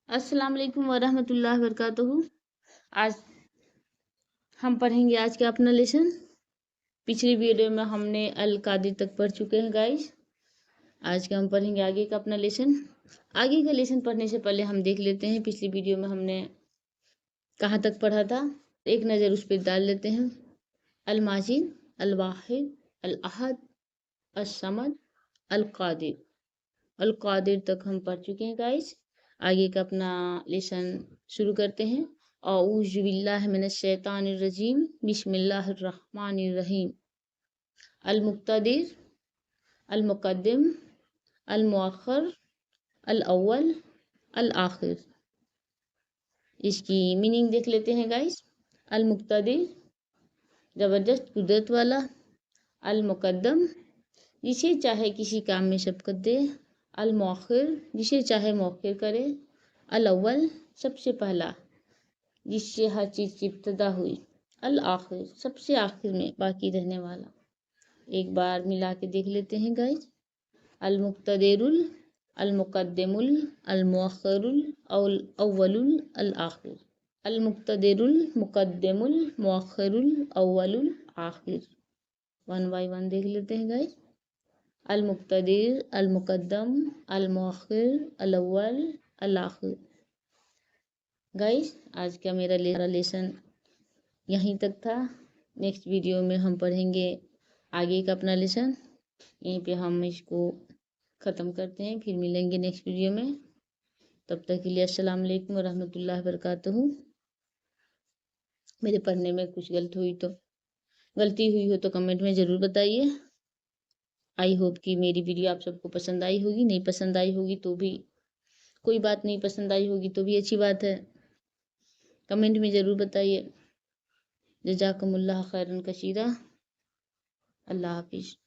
السلام علیکم ورحمۃ اللہ وبرکاتہ۔ آج ہم پڑھیں گے آج کا اپنا لیسن۔ پچھلی ویڈیو میں ہم نے القادر تک پڑھ چکے ہیں گائز۔ آج کا ہم پڑھیں گے آگے کا اپنا لیسن۔ آگے کا لیسن پڑھنے سے پہلے ہم دیکھ لیتے ہیں پچھلی ویڈیو میں ہم نے کہاں تک پڑھا تھا، ایک نظر اس پہ ڈال لیتے ہیں۔ الماجد، الواحد، الاحد، الصمد، القادر۔ القادر تک ہم پڑھ چکے ہیں گائز۔ آگے کا اپنا لیسن شروع کرتے ہیں۔ اعوذ باللہ من الشیطان الرجیم، بسم اللہ الرحمن الرحیم۔ المقتدر، المقدم، المؤخر، الاول، الآخر۔ اس کی میننگ دیکھ لیتے ہیں گائز۔ المقتدر، زبردست قدرت والا۔ المقدم، جسے چاہے کسی کام میں سبقت دے۔ المؤخر، جسے چاہے مؤخر کرے۔ الاول، سب سے پہلا، جس سے ہر چیز کی ابتدا ہوئی۔ الآخر، سب سے آخر میں باقی رہنے والا۔ ایک بار ملا کے دیکھ لیتے ہیں گائز۔ المقتدر، المقدم، المؤخر، الاول، الآخر۔ المقتدر، المقدم، المؤخر، الاول، الآخر۔ ون بائی ون دیکھ لیتے ہیں گائز۔ المقتدر، المقدم، المؤخر، الاول، الآخر۔ گائز آج کا میرا لیسن یہیں تک تھا۔ نیکسٹ ویڈیو میں ہم پڑھیں گے آگے کا اپنا لیسن۔ یہیں پہ ہم اس کو ختم کرتے ہیں، پھر ملیں گے نیکسٹ ویڈیو میں۔ تب تک کے لیے السلام علیکم ورحمۃ اللہ وبرکاتہ۔ میرے پڑھنے میں کچھ غلطی ہوئی ہو تو کمنٹ میں ضرور بتائیے۔ آئی ہوپ کہ میری ویڈیو آپ سب کو پسند آئی ہوگی۔ نہیں پسند آئی ہوگی تو بھی کوئی بات نہیں، پسند آئی ہوگی تو بھی اچھی بات ہے، کمنٹ میں ضرور بتائیے۔ جزاکم اللہ خیرا کثیرا۔ اللہ حافظ۔